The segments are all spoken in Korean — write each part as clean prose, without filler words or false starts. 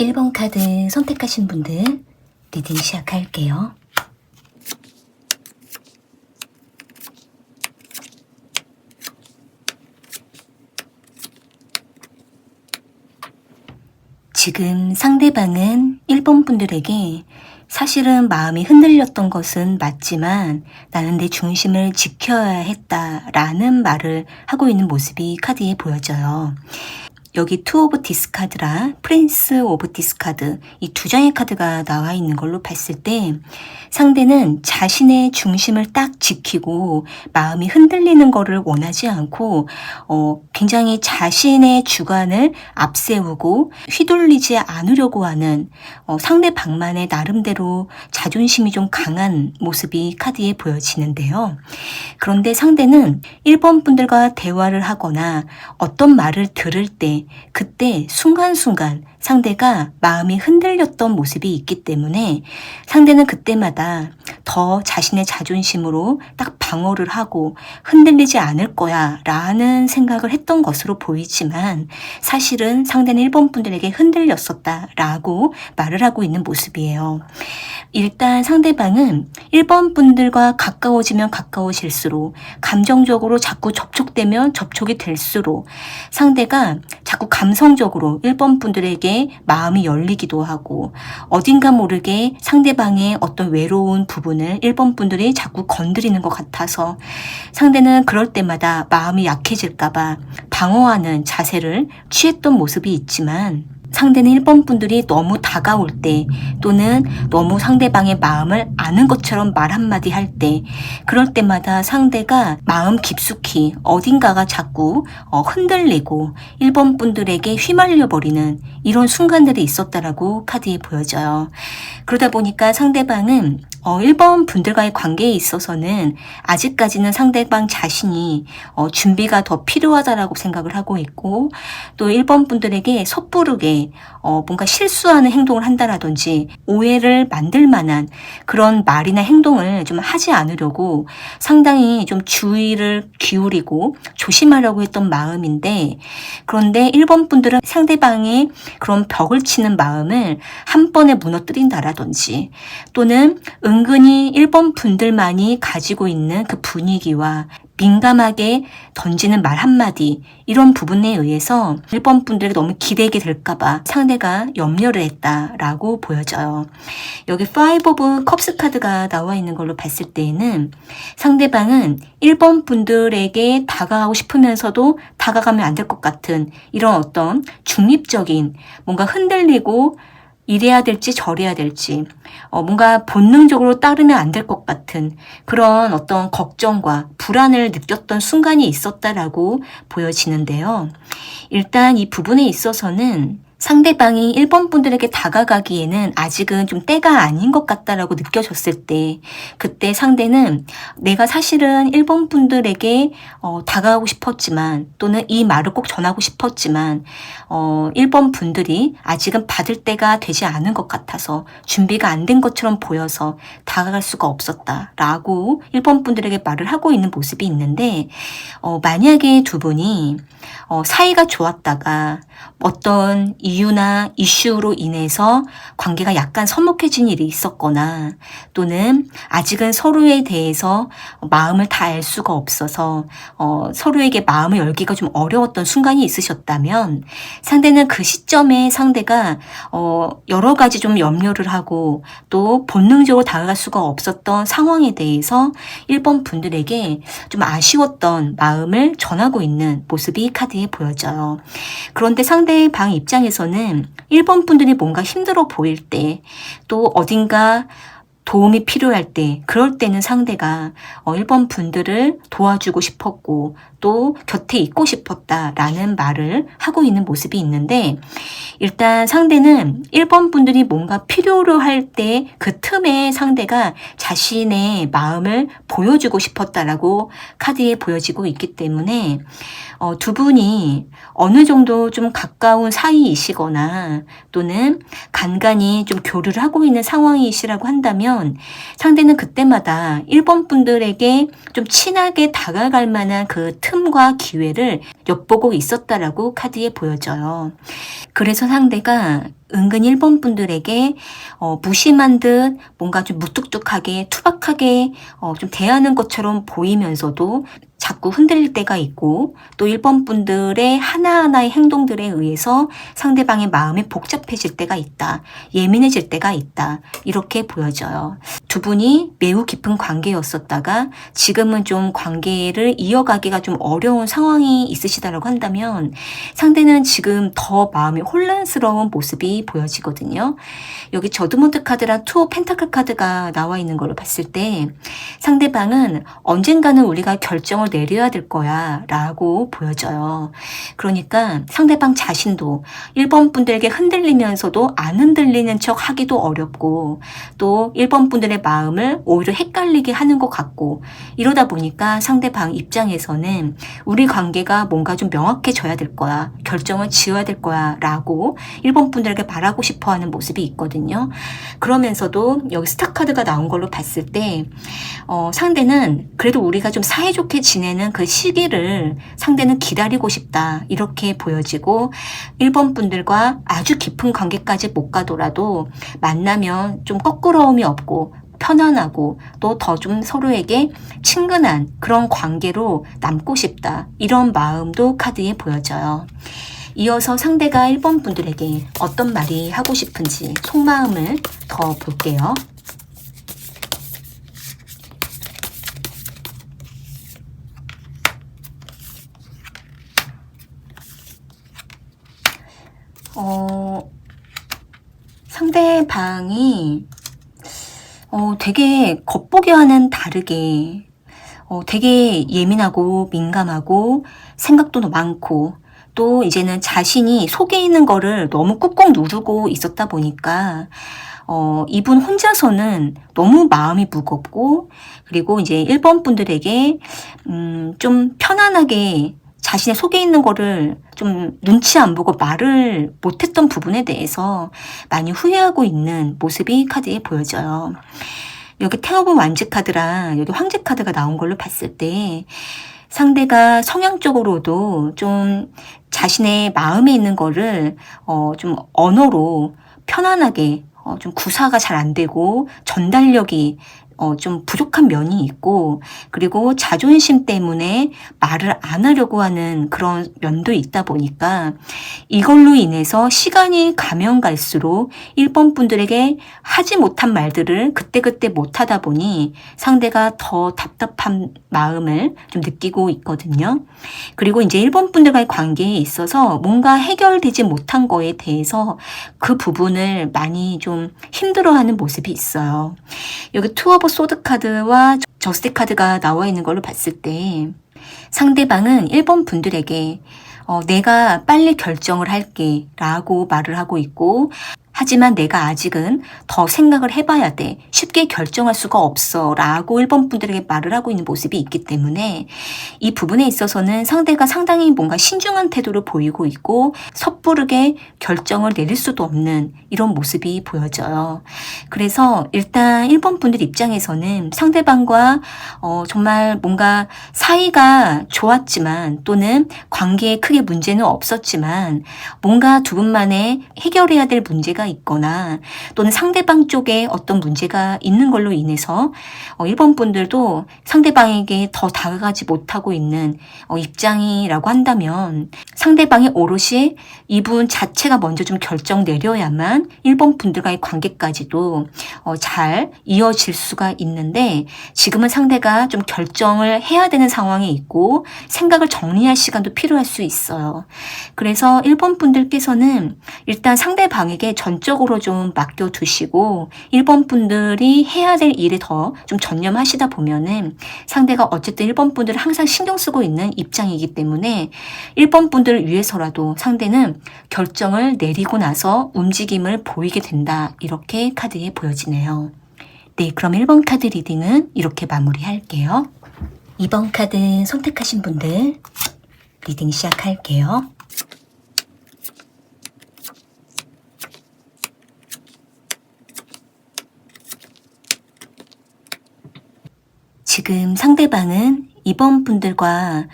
1번 카드 선택하신 분들 리딩 시작할게요. 지금 상대방은 1번 분들에게 사실은 마음이 흔들렸던 것은 맞지만 나는 내 중심을 지켜야 했다라는 말을 하고 있는 모습이 카드에 보여져요. 여기 투 오브 디스카드랑 프린스 오브 디스카드 이 두 장의 카드가 나와 있는 걸로 봤을 때 상대는 자신의 중심을 딱 지키고 마음이 흔들리는 거를 원하지 않고 굉장히 자신의 주관을 앞세우고 휘둘리지 않으려고 하는 상대방만의 나름대로 자존심이 좀 강한 모습이 카드에 보여지는데요. 그런데 상대는 1번 분들과 대화를 하거나 어떤 말을 들을 때 그때 순간순간 상대가 마음이 흔들렸던 모습이 있기 때문에 상대는 그때마다 더 자신의 자존심으로 딱 방어를 하고 흔들리지 않을 거야 라는 생각을 했던 것으로 보이지만 사실은 상대는 1번 분들에게 흔들렸었다 라고 말을 하고 있는 모습이에요. 일단 상대방은 1번 분들과 가까워지면 가까워질수록 감정적으로 자꾸 접촉되면 접촉이 될수록 상대가 자꾸 감성적으로 1번 분들에게 마음이 열리기도 하고 어딘가 모르게 상대방의 어떤 외로운 부분을 1번 분들이 자꾸 건드리는 것 같아서 상대는 그럴 때마다 마음이 약해질까봐 방어하는 자세를 취했던 모습이 있지만 상대는 1번 분들이 너무 다가올 때 또는 너무 상대방의 마음을 아는 것처럼 말 한마디 할 때 그럴 때마다 상대가 마음 깊숙이 어딘가가 자꾸 흔들리고 1번 분들에게 휘말려 버리는 이런 순간들이 있었다라고 카드에 보여져요. 그러다 보니까 상대방은 1번 분들과의 관계에 있어서는 아직까지는 상대방 자신이 준비가 더 필요하다라고 생각을 하고 있고 또 1번 분들에게 섣부르게 뭔가 실수하는 행동을 한다라든지 오해를 만들 만한 그런 말이나 행동을 좀 하지 않으려고 상당히 좀 주의를 기울이고 조심하려고 했던 마음인데 그런데 1번 분들은 상대방의 그런 벽을 치는 마음을 한 번에 무너뜨린다라든지 또는 은근히 1번 분들만이 가지고 있는 그 분위기와 민감하게 던지는 말 한마디 이런 부분에 의해서 1번 분들에게 너무 기대게 될까봐 상대가 염려를 했다라고 보여져요. 여기 5 오브 컵스 카드가 나와 있는 걸로 봤을 때에는 상대방은 1번 분들에게 다가가고 싶으면서도 다가가면 안 될 것 같은 이런 어떤 중립적인 뭔가 흔들리고 이래야 될지 저래야 될지 뭔가 본능적으로 따르면 안 될 것 같은 그런 어떤 걱정과 불안을 느꼈던 순간이 있었다라고 보여지는데요. 일단 이 부분에 있어서는 상대방이 1번 분들에게 다가가기에는 아직은 좀 때가 아닌 것 같다라고 느껴졌을 때 그때 상대는 내가 사실은 1번 분들에게 다가가고 싶었지만 또는 이 말을 꼭 전하고 싶었지만 1번 분들이 아직은 받을 때가 되지 않은 것 같아서 준비가 안 된 것처럼 보여서 다가갈 수가 없었다라고 1번 분들에게 말을 하고 있는 모습이 있는데 만약에 두 분이 사이가 좋았다가 어떤 이유나 이슈로 인해서 관계가 약간 서먹해진 일이 있었거나 또는 아직은 서로에 대해서 마음을 다 알 수가 없어서 서로에게 마음을 열기가 좀 어려웠던 순간이 있으셨다면 상대는 그 시점에 상대가 여러 가지 좀 염려를 하고 또 본능적으로 다가갈 수가 없었던 상황에 대해서 1번 분들에게 좀 아쉬웠던 마음을 전하고 있는 모습이 카드에 보여져요. 그런데 상대방 입장에서는 1번 분들이 뭔가 힘들어 보일 때 또 어딘가 도움이 필요할 때 그럴 때는 상대가 1번 분들을 도와주고 싶었고 또 곁에 있고 싶었다라는 말을 하고 있는 모습이 있는데 일단 상대는 1번 분들이 뭔가 필요로 할 때 그 틈에 상대가 자신의 마음을 보여주고 싶었다라고 카드에 보여지고 있기 때문에 두 분이 어느 정도 좀 가까운 사이이시거나 또는 간간히 좀 교류를 하고 있는 상황이시라고 한다면 상대는 그때마다 1번 분들에게 좀 친하게 다가갈 만한 그 틈 틈과 기회를 엿보고 있었다라고 카드에 보여져요. 그래서 상대가 은근 1번 분들에게 무심한 듯 뭔가 좀 무뚝뚝하게 투박하게 좀 대하는 것처럼 보이면서도 자꾸 흔들릴 때가 있고, 또 1번 분들의 하나하나의 행동들에 의해서 상대방의 마음이 복잡해질 때가 있다. 예민해질 때가 있다. 이렇게 보여져요. 두 분이 매우 깊은 관계였었다가 지금은 좀 관계를 이어가기가 좀 어려운 상황이 있으시다라고 한다면 상대는 지금 더 마음이 혼란스러운 모습이 보여지거든요. 여기 저드먼트 카드랑 투 펜타클 카드가 나와 있는 걸로 봤을 때 상대방은 언젠가는 우리가 결정을 내려야 될 거야 라고 보여져요. 그러니까 상대방 자신도 1번 분들에게 흔들리면서도 안 흔들리는 척 하기도 어렵고, 또 1번 분들의 마음을 오히려 헷갈리게 하는 것 같고, 이러다 보니까 상대방 입장에서는 우리 관계가 뭔가 좀 명확해져야 될 거야, 결정을 지어야 될 거야 라고 1번 분들에게 말하고 싶어 하는 모습이 있거든요. 그러면서도 여기 스타 카드가 나온 걸로 봤을 때 상대는 그래도 우리가 좀 사이좋게 지내는 그 시기를 상대는 기다리고 싶다 이렇게 보여지고, 1번 분들과 아주 깊은 관계까지 못 가더라도 만나면 좀 껄끄러움이 없고 편안하고 또 더 좀 서로에게 친근한 그런 관계로 남고 싶다, 이런 마음도 카드에 보여져요. 이어서 상대가 1번 분들에게 어떤 말이 하고 싶은지 속마음을 더 볼게요. 상대방이 되게 겉보기와는 다르게 되게 예민하고 민감하고 생각도 많고, 또 이제는 자신이 속에 있는 거를 너무 꾹꾹 누르고 있었다 보니까 이분 혼자서는 너무 마음이 무겁고, 그리고 이제 1번 분들에게 좀 편안하게 자신의 속에 있는 거를 좀 눈치 안 보고 말을 못했던 부분에 대해서 많이 후회하고 있는 모습이 카드에 보여져요. 여기 태어브 완즈 카드랑 여기 황제 카드가 나온 걸로 봤을 때 상대가 성향적으로도 좀 자신의 마음에 있는 거를 좀 언어로 편안하게 좀 구사가 잘 안 되고 전달력이 좀 부족한 면이 있고, 그리고 자존심 때문에 말을 안 하려고 하는 그런 면도 있다 보니까 이걸로 인해서 시간이 가면 갈수록 1번 분들에게 하지 못한 말들을 그때그때 못하다 보니 상대가 더 답답한 마음을 좀 느끼고 있거든요. 그리고 이제 1번 분들과의 관계에 있어서 뭔가 해결되지 못한 거에 대해서 그 부분을 많이 좀 힘들어하는 모습이 있어요. 여기 투 오브 소드 카드와 저스티 카드가 나와 있는 걸로 봤을 때 상대방은 1번 분들에게 내가 빨리 결정을 할게 라고 말을 하고 있고, 하지만 내가 아직은 더 생각을 해봐야 돼, 쉽게 결정할 수가 없어 라고 1번 분들에게 말을 하고 있는 모습이 있기 때문에 이 부분에 있어서는 상대가 상당히 뭔가 신중한 태도를 보이고 있고 섣부르게 결정을 내릴 수도 없는 이런 모습이 보여져요. 그래서 일단 1번 분들 입장에서는 상대방과 정말 뭔가 사이가 좋았지만, 또는 관계에 크게 문제는 없었지만 뭔가 두 분만의 해결해야 될 문제가 있거나, 또는 상대방 쪽에 어떤 문제가 있는 걸로 인해서 1번 분들도 상대방에게 더 다가가지 못하고 있는 입장이라고 한다면, 상대방이 오롯이 이분 자체가 먼저 좀 결정 내려야만 1번 분들과의 관계까지도 잘 이어질 수가 있는데, 지금은 상대가 좀 결정을 해야 되는 상황에 있고 생각을 정리할 시간도 필요할 수 있어요. 그래서 1번 분들께서는 일단 상대방에게 전적으로 좀 맡겨두시고 1번 분들이 해야 될 일에 더 좀 전념하시다 보면은 상대가 어쨌든 1번 분들을 항상 신경 쓰고 있는 입장이기 때문에 1번 분들을 위해서라도 상대는 결정을 내리고 나서 움직임을 보이게 된다, 이렇게 카드에 보여지네요. 네, 그럼 1번 카드 리딩은 이렇게 마무리할게요. 2번 카드 선택하신 분들 리딩 시작할게요. 지금 상대방은 2번 분들과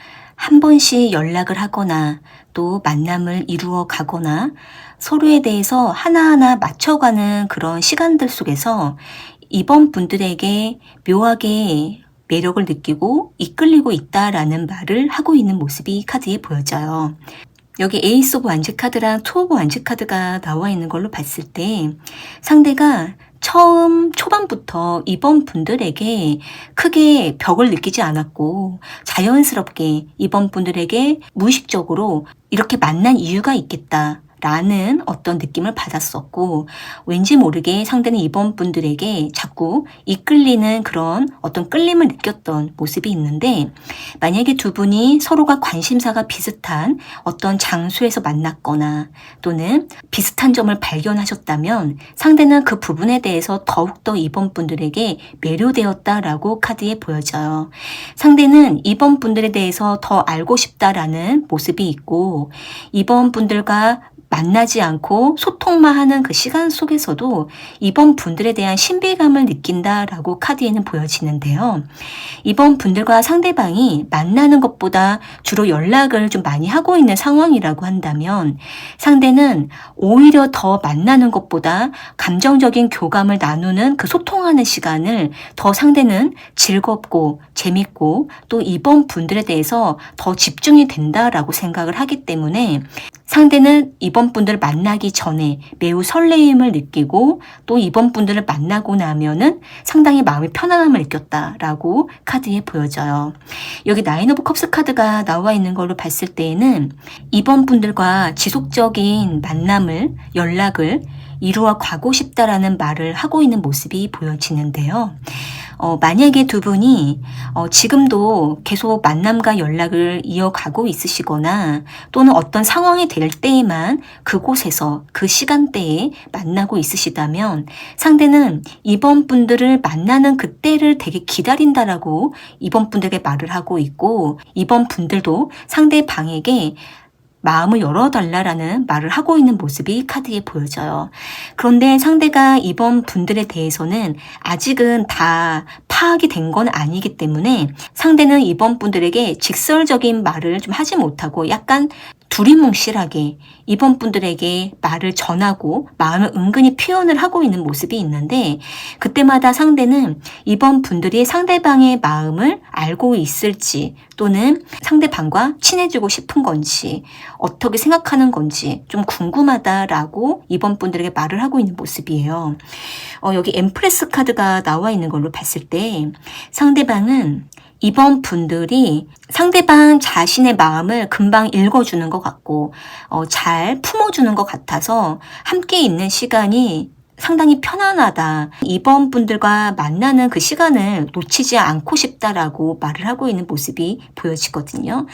한 번씩 연락을 하거나 또 만남을 이루어 가거나 서로에 대해서 하나하나 맞춰가는 그런 시간들 속에서 이번 분들에게 묘하게 매력을 느끼고 이끌리고 있다라는 말을 하고 있는 모습이 카드에 보여져요. 여기 에이스 오브 완즈 카드랑 투 오브 완즈 카드가 나와 있는 걸로 봤을 때 상대가 처음 초반부터 이번 분들에게 크게 벽을 느끼지 않았고 자연스럽게 이번 분들에게 무의식적으로 이렇게 만난 이유가 있겠다 라는 어떤 느낌을 받았었고, 왠지 모르게 상대는 이번 분들에게 자꾸 이끌리는 그런 어떤 끌림을 느꼈던 모습이 있는데, 만약에 두 분이 서로가 관심사가 비슷한 어떤 장소에서 만났거나 또는 비슷한 점을 발견하셨다면 상대는 그 부분에 대해서 더욱더 이번 분들에게 매료되었다라고 카드에 보여져요. 상대는 이번 분들에 대해서 더 알고 싶다라는 모습이 있고, 이번 분들과 만나지 않고 소통만 하는 그 시간 속에서도 이번 분들에 대한 신비감을 느낀다라고 카드에는 보여지는데요. 이번 분들과 상대방이 만나는 것보다 주로 연락을 좀 많이 하고 있는 상황이라고 한다면 상대는 오히려 더 만나는 것보다 감정적인 교감을 나누는 그 소통하는 시간을 더 상대는 즐겁고 재밌고 또 이번 분들에 대해서 더 집중이 된다라고 생각을 하기 때문에 상대는 이번 분들을 만나기 전에 매우 설레임을 느끼고 또 이번 분들을 만나고 나면은 상당히 마음의 편안함을 느꼈다라고 카드에 보여져요. 여기 나인 오브 컵스 카드가 나와 있는 걸로 봤을 때에는 이번 분들과 지속적인 만남을, 연락을 이루어 가고 싶다라는 말을 하고 있는 모습이 보여지는데요. 만약에 두 분이 지금도 계속 만남과 연락을 이어가고 있으시거나 또는 어떤 상황이 될 때에만 그곳에서 그 시간대에 만나고 있으시다면 상대는 이번 분들을 만나는 그때를 되게 기다린다라고 이번 분들에게 말을 하고 있고 이번 분들도 상대방에게 마음을 열어달라라는 말을 하고 있는 모습이 카드에 보여져요. 그런데 상대가 이번 분들에 대해서는 아직은 다 파악이 된 건 아니기 때문에 상대는 이번 분들에게 직설적인 말을 좀 하지 못하고 약간 두리뭉실하게 이번 분들에게 말을 전하고 마음을 은근히 표현을 하고 있는 모습이 있는데 그때마다 상대는 이번 분들이 상대방의 마음을 알고 있을지 또는 상대방과 친해지고 싶은 건지 어떻게 생각하는 건지 좀 궁금하다라고 이번 분들에게 말을 하고 있는 모습이에요. 여기 엠프레스 카드가 나와 있는 걸로 봤을 때 상대방은 이번 분들이 상대방 자신의 마음을 금방 읽어주는 것 같고 잘 품어주는 것 같아서 함께 있는 시간이 상당히 편안하다. 이번 분들과 만나는 그 시간을 놓치지 않고 싶다라고 말을 하고 있는 모습이 보여지거든요.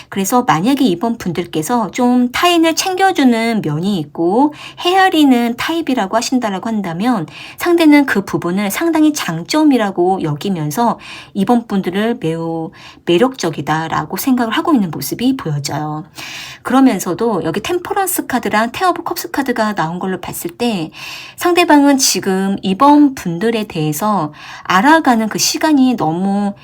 그래서 만약에 이번 분들께서 좀 타인을 챙겨주는 면이 있고 헤아리는 타입이라고 하신다라고 한다면 상대는 그 부분을 상당히 장점이라고 여기면서 이번 분들을 매우 매력적이다라고 생각을 하고 있는 모습이 보여져요. 그러면서도 여기 템퍼런스 카드랑 텐 오브 컵스 카드가 나온 걸로 봤을 때 상대방은 지금 이번 분들에 대해서 알아가는 그 시간이 너무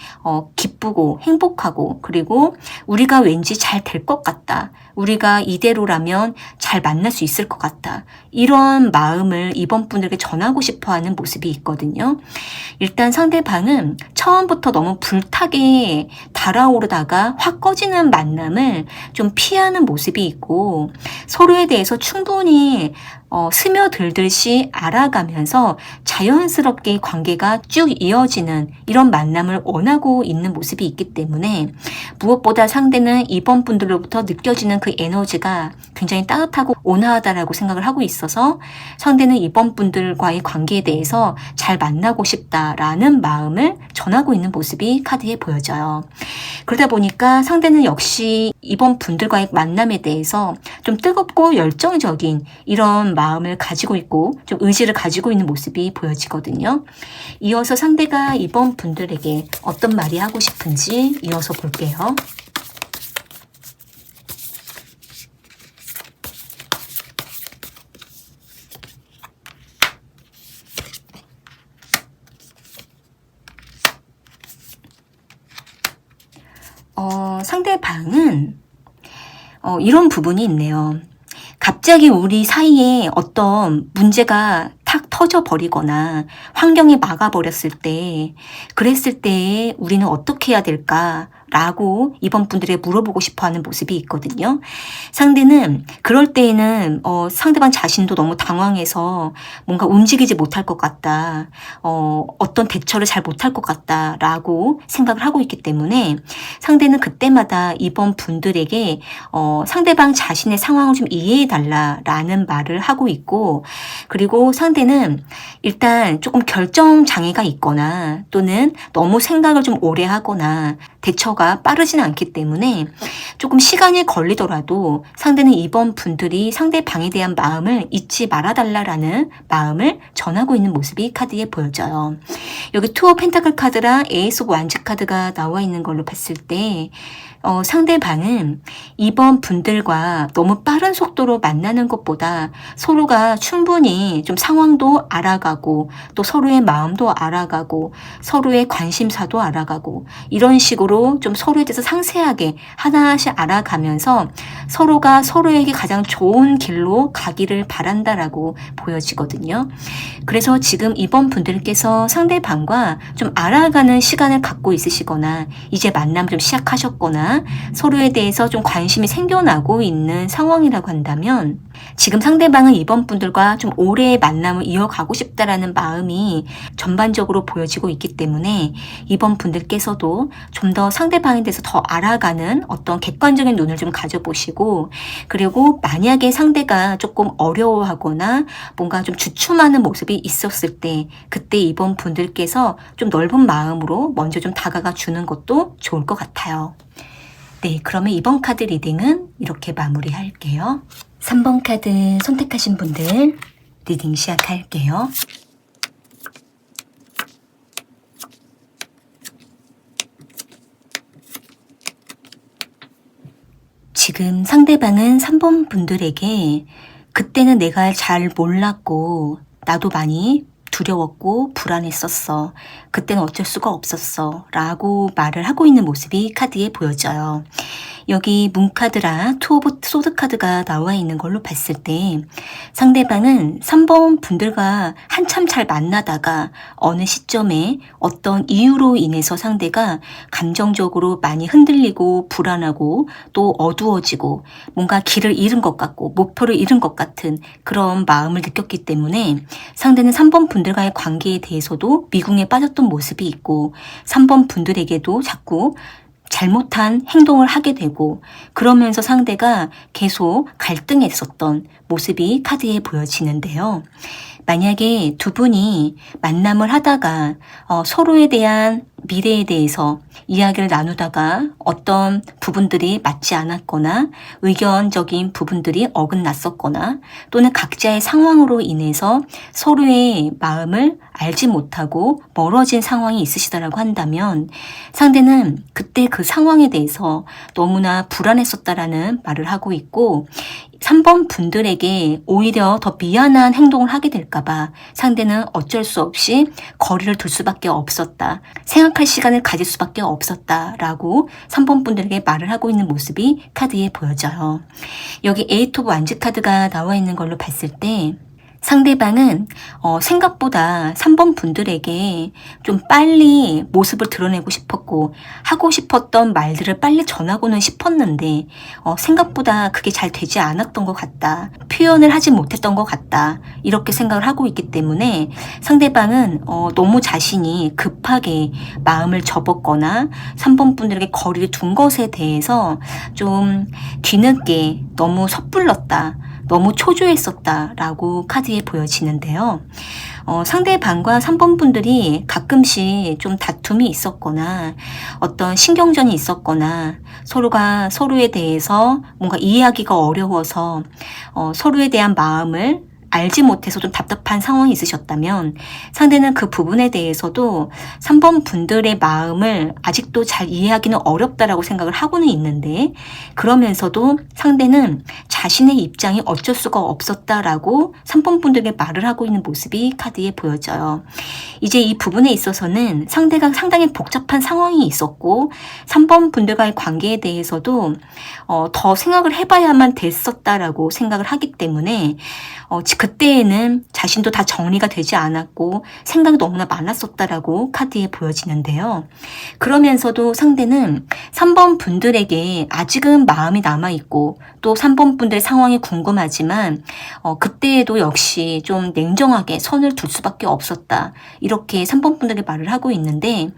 기쁘고 행복하고 그리고 우리가 왠지 잘 될 것 같다. 우리가 이대로라면 잘 만날 수 있을 것 같다. 이런 마음을 이번 분들에게 전하고 싶어하는 모습이 있거든요. 일단 상대방은 처음부터 너무 불타게 달아오르다가 확 꺼지는 만남을 좀 피하는 모습이 있고 서로에 대해서 충분히 스며들듯이 알아가면서 자연스럽게 관계가 쭉 이어지는 이런 만남을 원하고 있는 모습이 있기 때문에 무엇보다 상대는 이번 분들로부터 느껴지는 그 에너지가 굉장히 따뜻하고 온화하다라고 생각을 하고 있어서 상대는 이번 분들과의 관계에 대해서 잘 만나고 싶다라는 마음을 전하고 있는 모습이 카드에 보여져요. 그러다 보니까 상대는 역시 이번 분들과의 만남에 대해서 좀 뜨겁고 열정적인 이런 마음을 가지고 있고 좀 의지를 가지고 있는 모습이 보여지거든요. 이어서 상대가 이번 분들에게 어떤 말이 하고 싶은지 이어서 볼게요. 상대방은 이런 부분이 있네요. 갑자기 우리 사이에 어떤 문제가 탁 터져버리거나 환경이 막아버렸을 때, 그랬을 때 우리는 어떻게 해야 될까? 라고 이번 분들에 물어보고 싶어 하는 모습이 있거든요. 상대는 그럴 때에는 상대방 자신도 너무 당황해서 뭔가 움직이지 못할 것 같다. 어떤 대처를 잘 못할 것 같다. 라고 생각을 하고 있기 때문에 상대는 그때마다 이번 분들에게 상대방 자신의 상황을 좀 이해해 달라라는 말을 하고 있고, 그리고 상대는 일단 조금 결정 장애가 있거나 또는 너무 생각을 좀 오래 하거나 대처가 빠르진 않기 때문에 조금 시간이 걸리더라도 상대는 이번 분들이 상대방에 대한 마음을 잊지 말아달라라는 마음을 전하고 있는 모습이 카드에 보여져요. 여기 투어 펜타클 카드랑 에이스 오브 완즈 카드가 나와 있는 걸로 봤을 때 상대방은 이번 분들과 너무 빠른 속도로 만나는 것보다 서로가 충분히 좀 상황도 알아가고 또 서로의 마음도 알아가고 서로의 관심사도 알아가고 이런 식으로 좀 서로에 대해서 상세하게 하나씩 알아가면서 서로가 서로에게 가장 좋은 길로 가기를 바란다라고 보여지거든요. 그래서 지금 이번 분들께서 상대방과 좀 알아가는 시간을 갖고 있으시거나 이제 만남 좀 시작하셨거나 서로에 대해서 좀 관심이 생겨나고 있는 상황이라고 한다면 지금 상대방은 이번 분들과 좀 오래 만남을 이어가고 싶다라는 마음이 전반적으로 보여지고 있기 때문에 이번 분들께서도 좀 더 상대방에 대해서 더 알아가는 어떤 객관적인 눈을 좀 가져보시고, 그리고 만약에 상대가 조금 어려워하거나 뭔가 좀 주춤하는 모습이 있었을 때 그때 이번 분들께서 좀 넓은 마음으로 먼저 좀 다가가 주는 것도 좋을 것 같아요. 네, 그러면 이번 카드 리딩은 이렇게 마무리할게요. 3번 카드 선택하신 분들 리딩 시작할게요. 지금 상대방은 3번 분들에게 그때는 내가 잘 몰랐고 나도 많이 두려웠고 불안했었어. 그때는 어쩔 수가 없었어. 라고 말을 하고 있는 모습이 카드에 보여져요. 여기 문카드랑 투 오브 소드 카드가 나와 있는 걸로 봤을 때 상대방은 3번 분들과 한참 잘 만나다가 어느 시점에 어떤 이유로 인해서 상대가 감정적으로 많이 흔들리고 불안하고 또 어두워지고 뭔가 길을 잃은 것 같고 목표를 잃은 것 같은 그런 마음을 느꼈기 때문에 상대는 3번 분들과의 관계에 대해서도 미궁에 빠졌던 모습이 있고 3번 분들에게도 자꾸 잘못한 행동을 하게 되고 그러면서 상대가 계속 갈등했었던 모습이 카드에 보여지는데요. 만약에 두 분이 만남을 하다가 서로에 대한 미래에 대해서 이야기를 나누다가 어떤 부분들이 맞지 않았거나 의견적인 부분들이 어긋났었거나 또는 각자의 상황으로 인해서 서로의 마음을 알지 못하고 멀어진 상황이 있으시다라고 한다면 상대는 그때 그 상황에 대해서 너무나 불안했었다라는 말을 하고 있고 3번 분들에게 오히려 더 미안한 행동을 하게 될까봐 상대는 어쩔 수 없이 거리를 둘 수밖에 없었다. 생각할 시간을 가질 수밖에 없었다라고 3번 분들에게 말을 하고 있는 모습이 카드에 보여져요. 여기 에이트 오브 완즈 카드가 나와 있는 걸로 봤을 때 상대방은 생각보다 3번 분들에게 좀 빨리 모습을 드러내고 싶었고 하고 싶었던 말들을 빨리 전하고는 싶었는데 생각보다 그게 잘 되지 않았던 것 같다. 표현을 하지 못했던 것 같다. 이렇게 생각을 하고 있기 때문에 상대방은 너무 자신이 급하게 마음을 접었거나 3번 분들에게 거리를 둔 것에 대해서 좀 뒤늦게 너무 섣불렀다. 너무 초조했었다라고 카드에 보여지는데요. 상대방과 3번 분들이 가끔씩 좀 다툼이 있었거나 어떤 신경전이 있었거나 서로가 서로에 대해서 뭔가 이해하기가 어려워서 서로에 대한 마음을 알지 못해서 좀 답답한 상황이 있으셨다면 상대는 그 부분에 대해서도 3번 분들의 마음을 아직도 잘 이해하기는 어렵다라고 생각을 하고는 있는데, 그러면서도 상대는 자신의 입장이 어쩔 수가 없었다라고 3번 분들에게 말을 하고 있는 모습이 카드에 보여져요. 이제 이 부분에 있어서는 상대가 상당히 복잡한 상황이 있었고 3번 분들과의 관계에 대해서도 더 생각을 해봐야만 됐었다라고 생각을 하기 때문에 그때에는 자신도 다 정리가 되지 않았고 생각이 너무나 많았었다라고 카드에 보여지는데요. 그러면서도 상대는 3번 분들에게 아직은 마음이 남아있고 또 3번 분들의 상황이 궁금하지만 그때에도 역시 좀 냉정하게 선을 둘 수밖에 없었다. 이렇게 3번 분들에게 말을 하고 있는데,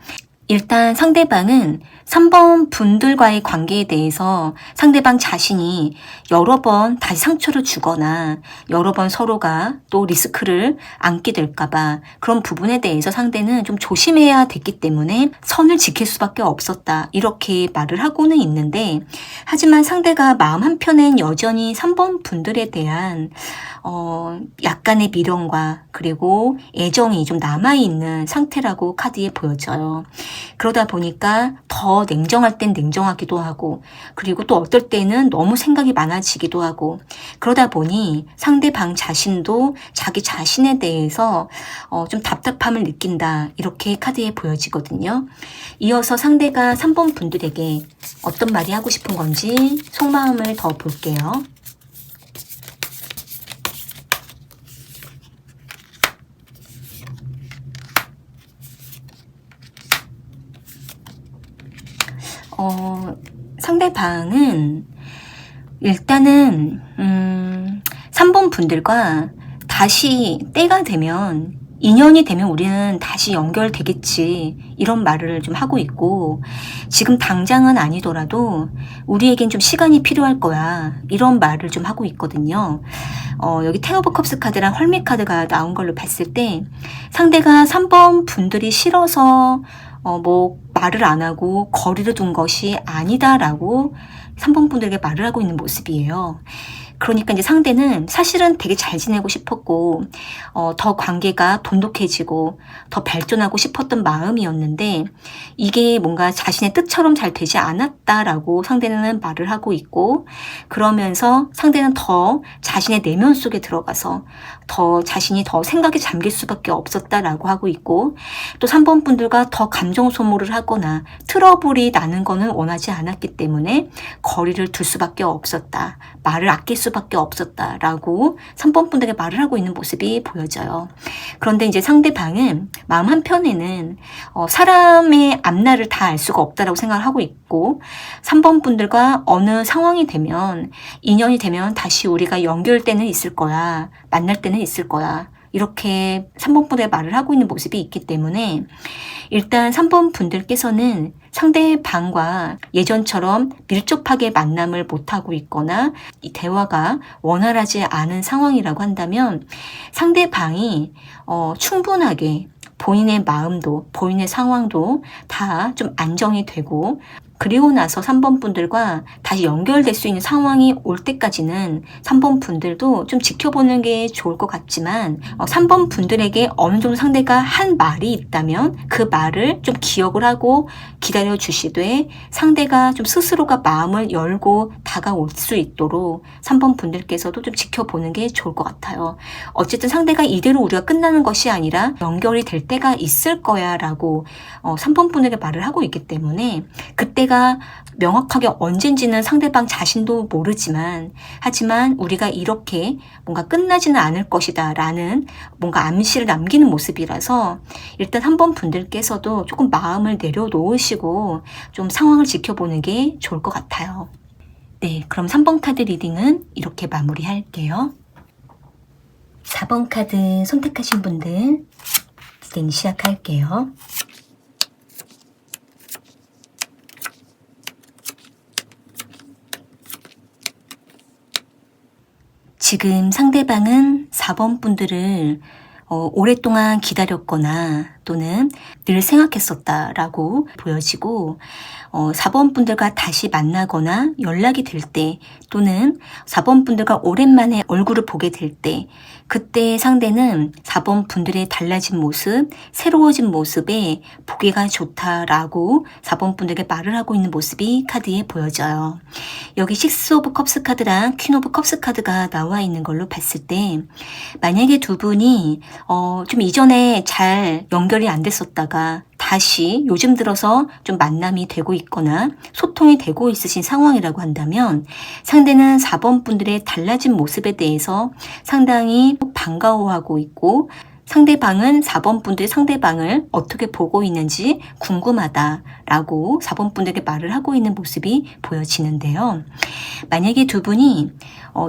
일단 상대방은 3번 분들과의 관계에 대해서 상대방 자신이 여러 번 다시 상처를 주거나 여러 번 서로가 또 리스크를 안게 될까봐 그런 부분에 대해서 상대는 좀 조심해야 됐기 때문에 선을 지킬 수밖에 없었다. 이렇게 말을 하고는 있는데, 하지만 상대가 마음 한편엔 여전히 3번 분들에 대한 약간의 미련과 그리고 애정이 좀 남아있는 상태라고 카드에 보여져요. 그러다 보니까 더 냉정할 땐 냉정하기도 하고, 그리고 또 어떨 때는 너무 생각이 많아지기도 하고, 그러다 보니 상대방 자신도 자기 자신에 대해서 좀 답답함을 느낀다. 이렇게 카드에 보여지거든요. 이어서 상대가 3번 분들에게 어떤 말이 하고 싶은 건지 속마음을 더 볼게요. 상대방은 일단은 3번 분들과 다시 때가 되면, 인연이 되면 우리는 다시 연결되겠지, 이런 말을 좀 하고 있고, 지금 당장은 아니더라도 우리에겐 좀 시간이 필요할 거야, 이런 말을 좀 하고 있거든요. 여기 텐 오브 컵스 카드랑 헐밋 카드가 나온 걸로 봤을 때 상대가 3번 분들이 싫어서 말을 안 하고 거리를 둔 것이 아니다라고 3번 분들에게 말을 하고 있는 모습이에요. 그러니까 이제 상대는 사실은 되게 잘 지내고 싶었고 더 관계가 돈독해지고 더 발전하고 싶었던 마음이었는데, 이게 뭔가 자신의 뜻처럼 잘 되지 않았다라고 상대는 말을 하고 있고, 그러면서 상대는 더 자신의 내면 속에 들어가서 더 자신이 더 생각에 잠길 수밖에 없었다라고 하고 있고, 또 3번 분들과 더 감정 소모를 하거나 트러블이 나는 거는 원하지 않았기 때문에 거리를 둘 수밖에 없었다, 말을 아낄 수밖에 없었다라고 3번 분들에게 말을 하고 있는 모습이 보여져요. 그런데 이제 상대방은 마음 한편에는 사람의 앞날을 다 알 수가 없다라고 생각을 하고 있고, 3번 분들과 어느 상황이 되면, 인연이 되면 다시 우리가 연결 때는 있을 거야, 만날 때는 있을 거야, 이렇게 3번 분들의 말을 하고 있는 모습이 있기 때문에, 일단 3번 분들께서는 상대방과 예전처럼 밀접하게 만남을 못하고 있거나 이 대화가 원활하지 않은 상황이라고 한다면, 상대방이 충분하게 본인의 마음도 본인의 상황도 다 좀 안정이 되고, 그리고 나서 3번 분들과 다시 연결될 수 있는 상황이 올 때까지는 3번 분들도 좀 지켜보는 게 좋을 것 같지만, 3번 분들에게 어느 정도 상대가 한 말이 있다면 그 말을 좀 기억을 하고 기다려 주시되, 상대가 좀 스스로가 마음을 열고 다가올 수 있도록 3번 분들께서도 좀 지켜보는 게 좋을 것 같아요. 어쨌든 상대가 이대로 우리가 끝나는 것이 아니라 연결이 될 때가 있을 거야 라고 3번 분에게 말을 하고 있기 때문에, 그때가 명확하게 언젠지는 상대방 자신도 모르지만, 하지만 우리가 이렇게 뭔가 끝나지는 않을 것이다 라는 뭔가 암시를 남기는 모습이라서, 일단 3번 분들께서도 조금 마음을 내려놓으시고 좀 상황을 지켜보는 게 좋을 것 같아요. 네, 그럼 3번 카드 리딩은 이렇게 마무리할게요. 4번 카드 선택하신 분들 리딩 시작할게요. 지금 상대방은 4번 분들을 오랫동안 기다렸거나 또는 늘 생각했었다라고 보여지고 4번 분들과 다시 만나거나 연락이 될 때 또는 4번 분들과 오랜만에 얼굴을 보게 될 때 그때 상대는 4번 분들의 달라진 모습, 새로워진 모습에 보기가 좋다라고 4번 분들에게 말을 하고 있는 모습이 카드에 보여져요. 여기 6 오브 컵스 카드랑 퀸 오브 컵스 카드가 나와 있는 걸로 봤을 때 만약에 두 분이 좀 이전에 잘 연결이 안 됐었다가 다시 요즘 들어서 좀 만남이 되고 있거나 소통이 되고 있으신 상황이라고 한다면 상대는 4번 분들의 달라진 모습에 대해서 상당히 반가워하고 있고 상대방은 4번 분들이 상대방을 어떻게 보고 있는지 궁금하다라고 4번 분들에게 말을 하고 있는 모습이 보여지는데요. 만약에 두 분이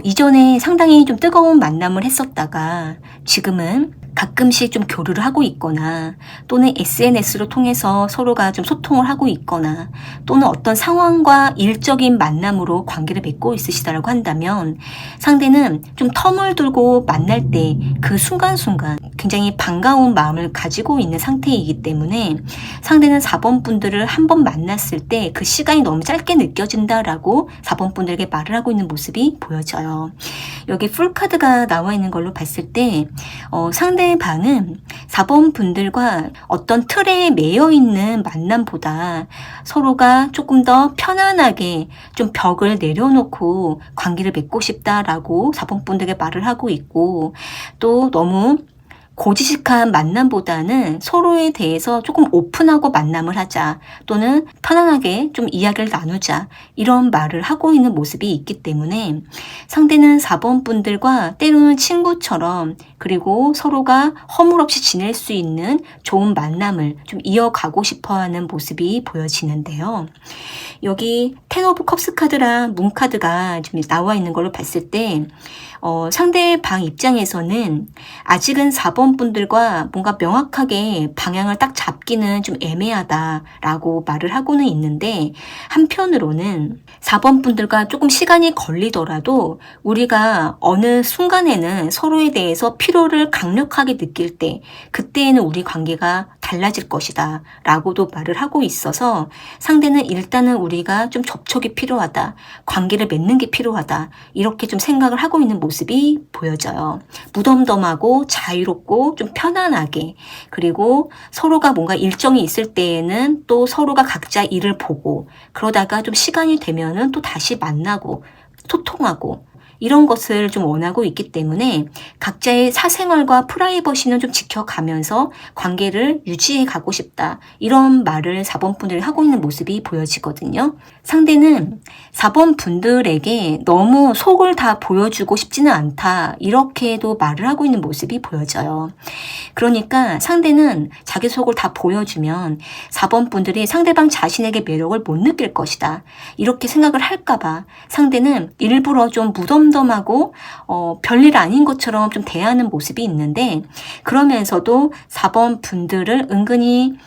이전에 상당히 좀 뜨거운 만남을 했었다가 지금은 가끔씩 좀 교류를 하고 있거나 또는 SNS로 통해서 서로가 좀 소통을 하고 있거나 또는 어떤 상황과 일적인 만남으로 관계를 맺고 있으시다고 한다면 상대는 좀 텀을 두고 만날 때 그 순간순간 굉장히 반가운 마음을 가지고 있는 상태이기 때문에 상대는 4번 분들을 한번 만났을 때 그 시간이 너무 짧게 느껴진다라고 4번 분들에게 말을 하고 있는 모습이 보여져요. 여기 풀카드가 나와 있는 걸로 봤을 때 상대방은 4번 분들과 어떤 틀에 매여 있는 만남보다 서로가 조금 더 편안하게 좀 벽을 내려놓고 관계를 맺고 싶다라고 4번 분들에게 말을 하고 있고 또 너무 고지식한 만남보다는 서로에 대해서 조금 오픈하고 만남을 하자 또는 편안하게 좀 이야기를 나누자 이런 말을 하고 있는 모습이 있기 때문에 상대는 4번 분들과 때로는 친구처럼 그리고 서로가 허물없이 지낼 수 있는 좋은 만남을 좀 이어가고 싶어하는 모습이 보여지는데요. 여기 10 오브 컵스 카드랑 문 카드가 좀 나와 있는 걸로 봤을 때 상대방 입장에서는 아직은 4번 분들과 뭔가 명확하게 방향을 딱 잡기는 좀 애매하다라고 말을 하고는 있는데 한편으로는 4번 분들과 조금 시간이 걸리더라도 우리가 어느 순간에는 서로에 대해서 필요를 강력하게 느낄 때 그때에는 우리 관계가 달라질 것이다 라고도 말을 하고 있어서 상대는 일단은 우리가 좀 접촉이 필요하다, 관계를 맺는 게 필요하다 이렇게 좀 생각을 하고 있는 모습이 보여져요. 무덤덤하고 자유롭고 좀 편안하게 그리고 서로가 뭔가 일정이 있을 때에는 또 서로가 각자 일을 보고 그러다가 좀 시간이 되면은 또 다시 만나고 소통하고 이런 것을 좀 원하고 있기 때문에 각자의 사생활과 프라이버시는 좀 지켜가면서 관계를 유지해 가고 싶다. 이런 말을 4번 분들이 하고 있는 모습이 보여지거든요. 상대는 4번 분들에게 너무 속을 다 보여주고 싶지는 않다. 이렇게도 말을 하고 있는 모습이 보여져요. 그러니까 상대는 자기 속을 다 보여주면 4번 분들이 상대방 자신에게 매력을 못 느낄 것이다. 이렇게 생각을 할까봐 상대는 일부러 좀 무덤덤하고 별일 아닌 것처럼 좀 대하는 모습이 있는데 그러면서도 4번 분들을 은근히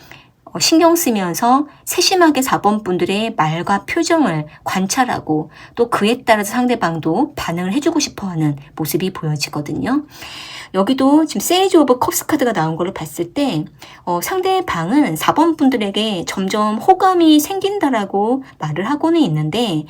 신경 쓰면서 세심하게 4번 분들의 말과 표정을 관찰하고 또 그에 따라서 상대방도 반응을 해주고 싶어하는 모습이 보여지거든요. 여기도 지금 세이지 오브 컵스 카드가 나온 걸로 봤을 때 상대방은 4번 분들에게 점점 호감이 생긴다라고 말을 하고는 있는데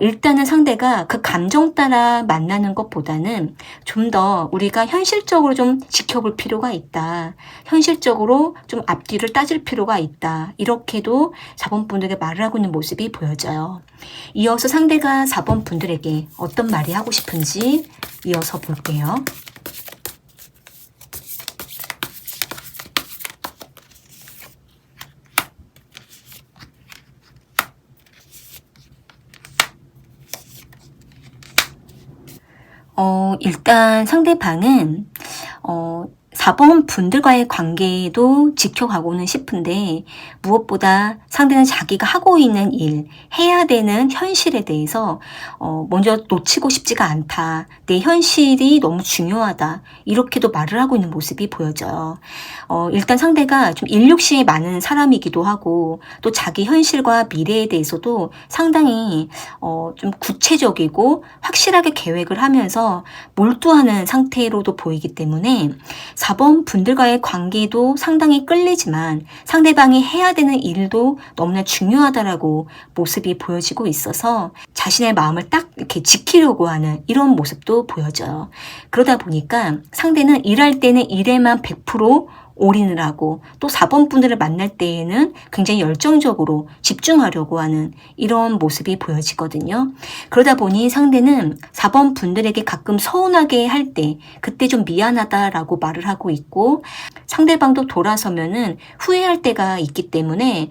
일단은 상대가 그 감정 따라 만나는 것보다는 좀 더 우리가 현실적으로 좀 지켜볼 필요가 있다. 현실적으로 좀 앞뒤를 따질 필요가 있다. 이렇게도 4번 분들에게 말을 하고 있는 모습이 보여져요. 이어서 상대가 4번 분들에게 어떤 말이 하고 싶은지 이어서 볼게요. 일단 상대방은 4번 분들과의 관계도 지켜가고는 싶은데 무엇보다 상대는 자기가 하고 있는 일, 해야 되는 현실에 대해서 먼저 놓치고 싶지가 않다. 내 현실이 너무 중요하다. 이렇게도 말을 하고 있는 모습이 보여져요. 일단 상대가 좀 일욕심이 많은 사람이기도 하고 또 자기 현실과 미래에 대해서도 상당히 좀 구체적이고 확실하게 계획을 하면서 몰두하는 상태로도 보이기 때문에 4번 4번 분들과의 관계도 상당히 끌리지만 상대방이 해야 되는 일도 너무나 중요하다라고 모습이 보여지고 있어서 자신의 마음을 딱 이렇게 지키려고 하는 이런 모습도 보여져요. 그러다 보니까 상대는 일할 때는 일에만 100% 올인을 하고 또 4번 분들을 만날 때에는 굉장히 열정적으로 집중하려고 하는 이런 모습이 보여지거든요. 그러다 보니 상대는 4번 분들에게 가끔 서운하게 할 때 그때 좀 미안하다라고 말을 하고 있고 상대방도 돌아서면은 후회할 때가 있기 때문에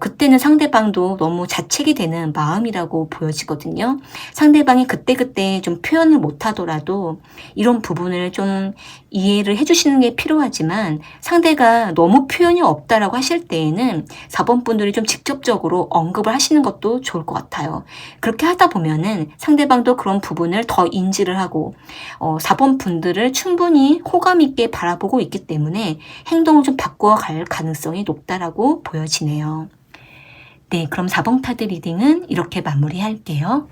그때는 상대방도 너무 자책이 되는 마음이라고 보여지거든요. 상대방이 그때그때 좀 표현을 못하더라도 이런 부분을 좀 이해를 해주시는 게 필요하지만 상대가 너무 표현이 없다라고 하실 때에는 4번 분들이 좀 직접적으로 언급을 하시는 것도 좋을 것 같아요. 그렇게 하다 보면은 상대방도 그런 부분을 더 인지를 하고 4번 분들을 충분히 호감 있게 바라보고 있기 때문에 행동을 좀 바꿔갈 가능성이 높다라고 보여지네요. 네, 그럼 4번 카드 리딩은 이렇게 마무리할게요.